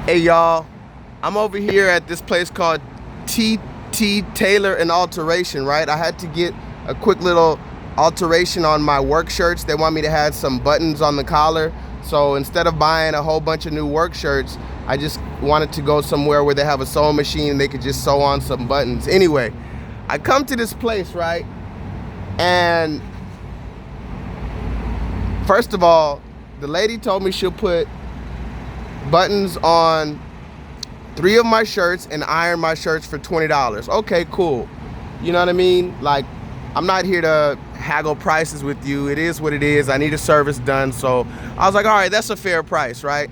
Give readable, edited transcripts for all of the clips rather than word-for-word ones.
Hey y'all, I'm over here at this place called TT Tailor and Alteration, right? I had to get a quick little alteration on my work shirts. They want me to have some buttons on the collar. So instead of buying a whole bunch of new work shirts, I just wanted to go somewhere where they have a sewing machine and they could just sew on some buttons. Anyway, I come to this place, right? And first of all, the lady told me she'll put buttons on 3 of my shirts and iron my shirts for $20. Okay, cool. You know what I mean? Like, I'm not here to haggle prices with you. It is what it is. I need a service done. So I was like, all right, that's a fair price, right?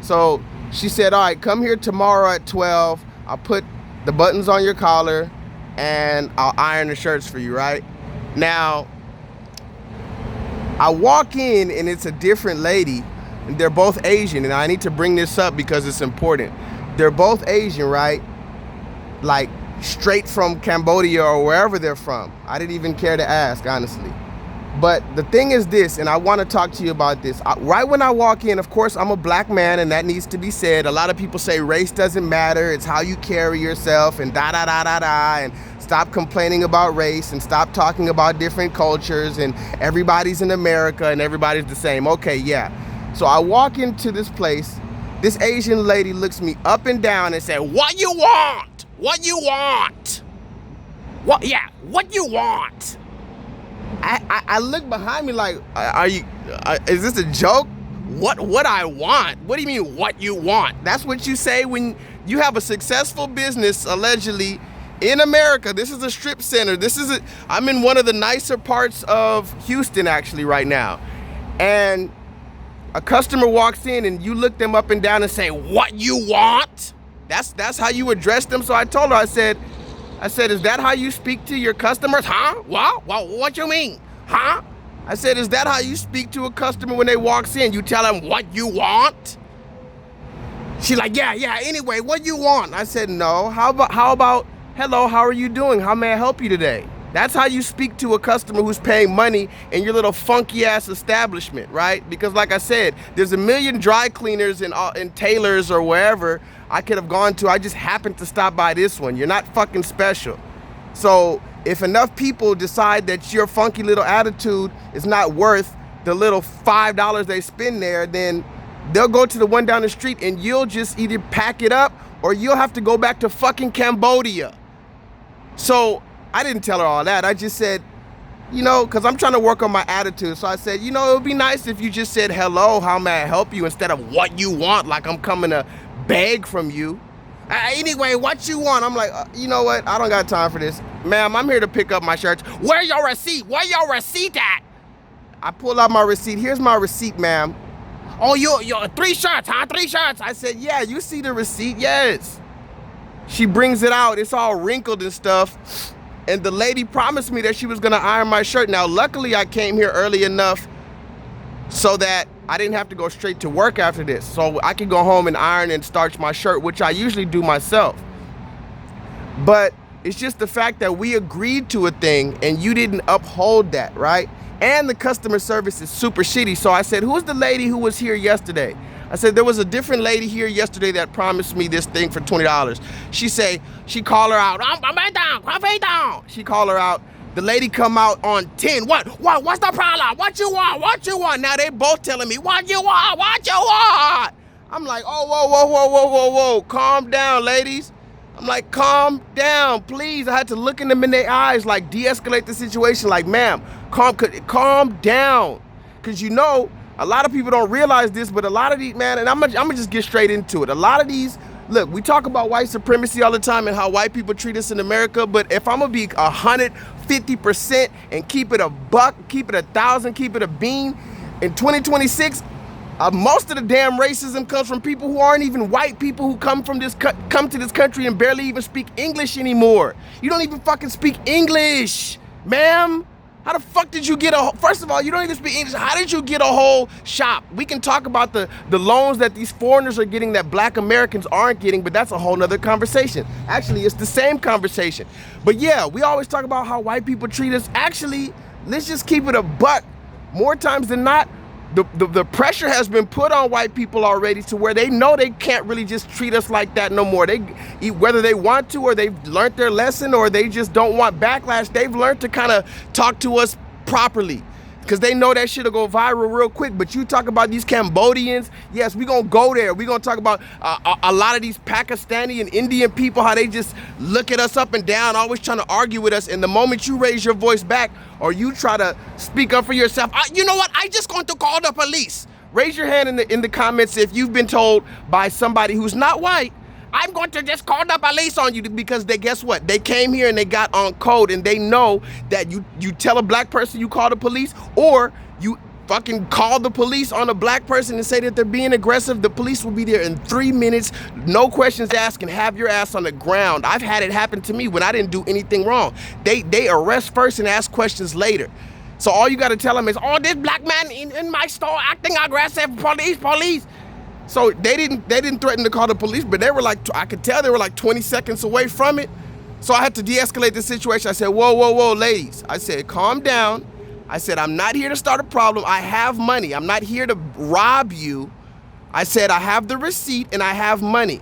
So she said, all right, come here tomorrow at 12. I'll put the buttons on your collar and I'll iron the shirts for you, right? Now, I walk in and it's a different lady. And they're both Asian, and I need to bring this up because it's important. They're both Asian, right? Like straight from Cambodia or wherever they're from. I didn't even care to ask, honestly. But the thing is this, and I want to talk to you about this. Right when I walk in, of course, I'm a black man, and that needs to be said. A lot of people say race doesn't matter. It's how you carry yourself and da-da-da-da-da, and stop complaining about race and stop talking about different cultures and everybody's in America and everybody's the same. Okay, yeah. So I walk into this place, this Asian lady looks me up and down and said, "What you want? What you want? What, yeah, what you want?" I look behind me like, is this a joke? What I want? What do you mean, what you want? That's what you say when you have a successful business, allegedly, in America. This is a strip center. I'm in one of the nicer parts of Houston, actually, right now. And a customer walks in and you look them up and down and say, "What you want?" That's how you address them. So I told her, I said, "Is that how you speak to your customers?" "Huh? What you mean? Huh?" I said, "Is that how you speak to a customer when they walks in? You tell them what you want?" She like, yeah, anyway, what you want? I said, "No, how about, hello, how are you doing? How may I help you today?" That's how you speak to a customer who's paying money in your little funky ass establishment, right? Because like I said, there's a million dry cleaners and tailors or wherever I could have gone to. I just happened to stop by this one. You're not fucking special. So if enough people decide that your funky little attitude is not worth the little $5 they spend there, then they'll go to the one down the street and you'll just either pack it up or you'll have to go back to fucking Cambodia. So I didn't tell her all that. I just said, because I'm trying to work on my attitude. So I said, it would be nice if you just said, "Hello, how may I help you?" instead of "what you want," like I'm coming to beg from you. Anyway, what you want? I'm like, you know what? I don't got time for this. "Ma'am, I'm here to pick up my shirts." "Where your receipt? Where your receipt at?" I pull out my receipt. "Here's my receipt, ma'am." "Oh, you 3 shirts, huh? 3 shirts. I said, "Yeah, you see the receipt?" "Yes." She brings it out. It's all wrinkled and stuff. And the lady promised me that she was gonna iron my shirt. Now, luckily I came here early enough so that I didn't have to go straight to work after this. So I could go home and iron and starch my shirt, which I usually do myself. But it's just the fact that we agreed to a thing and you didn't uphold that, right? And the customer service is super shitty. So I said, "Who's the lady who was here yesterday?" I said, "There was a different lady here yesterday that promised me this thing for $20. She call her out. She call her out. The lady come out on 10. What's the problem? What you want? What you want?" Now they both telling me, "What you want? What you want?" I'm like, "Oh, whoa. Calm down, ladies." I'm like, "Calm down, please." I had to look them in their eyes, like de-escalate the situation. Like, "Ma'am, calm down." Because a lot of people don't realize this, but a lot of these, man, and I'm gonna just get straight into it. A lot of these, look, we talk about white supremacy all the time and how white people treat us in America, but if I'm gonna be 150% and keep it a buck, keep it 1,000, keep it a bean, in 2026, most of the damn racism comes from people who aren't even white, people who come to this country and barely even speak English anymore. You don't even fucking speak English, ma'am. How the fuck did you get first of all, you don't even speak English. How did you get a whole shop? We can talk about the loans that these foreigners are getting that black Americans aren't getting, but that's a whole nother conversation. Actually, it's the same conversation. But yeah, we always talk about how white people treat us. Actually, let's just keep it a buck. More times than not, the pressure has been put on white people already to where they know they can't really just treat us like that no more. They, whether they want to or they've learned their lesson or they just don't want backlash, they've learned to kind of talk to us properly because they know that shit'll go viral real quick. But you talk about these Cambodians, yes, we gonna go there. We gonna talk about a lot of these Pakistani and Indian people, how they just look at us up and down, always trying to argue with us. And the moment you raise your voice back or you try to speak up for yourself, you know what? I just going to call the police. Raise your hand in the comments if you've been told by somebody who's not white, I'm going to just call the police on you, because they, guess what? They came here and they got on code and they know that you tell a black person you call the police, or you fucking call the police on a black person and say that they're being aggressive, the police will be there in 3 minutes, no questions asked, and have your ass on the ground. I've had it happen to me when I didn't do anything wrong. They arrest first and ask questions later. So all you gotta tell them is, oh, this black man in my store acting aggressive, police. So they didn't threaten to call the police, but they were like, I could tell they were like 20 seconds away from it. So I had to de-escalate the situation. I said, whoa, ladies. I said, calm down. I said, I'm not here to start a problem. I have money. I'm not here to rob you. I said, I have the receipt and I have money.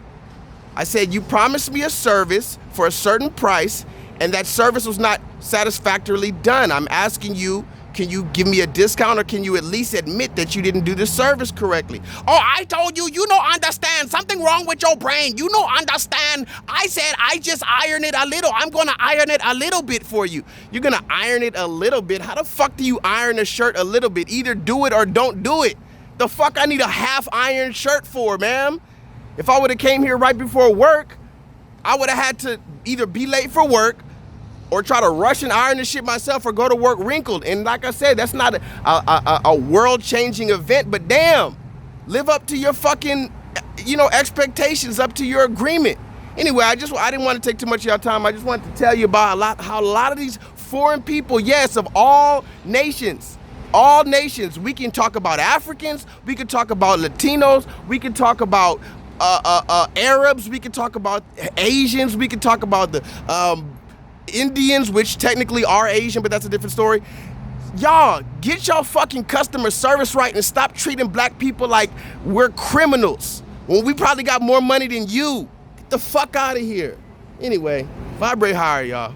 I said, you promised me a service for a certain price and that service was not satisfactorily done. I'm asking you, can you give me a discount, or can you at least admit that you didn't do the service correctly? Oh, I told you, you don't understand. Something wrong with your brain. You don't understand. I said I just iron it a little. I'm gonna iron it a little bit for you. You're gonna iron it a little bit? How the fuck do you iron a shirt a little bit? Either do it or don't do it. The fuck I need a half iron shirt for, ma'am? If I would've came here right before work, I would've had to either be late for work or try to rush and iron the shit myself, or go to work wrinkled. And like I said, that's not a world-changing event, but damn, live up to your fucking, expectations, up to your agreement. Anyway, I didn't want to take too much of your time. I just wanted to tell you about how a lot of these foreign people, yes, of all nations, we can talk about Africans, we can talk about Latinos, we can talk about Arabs, we can talk about Asians, we can talk about the Indians, which technically are Asian, but that's a different story. Y'all, get your fucking customer service right and stop treating black people like we're criminals when we probably got more money than you. Get the fuck out of here. Anyway, vibrate higher, y'all.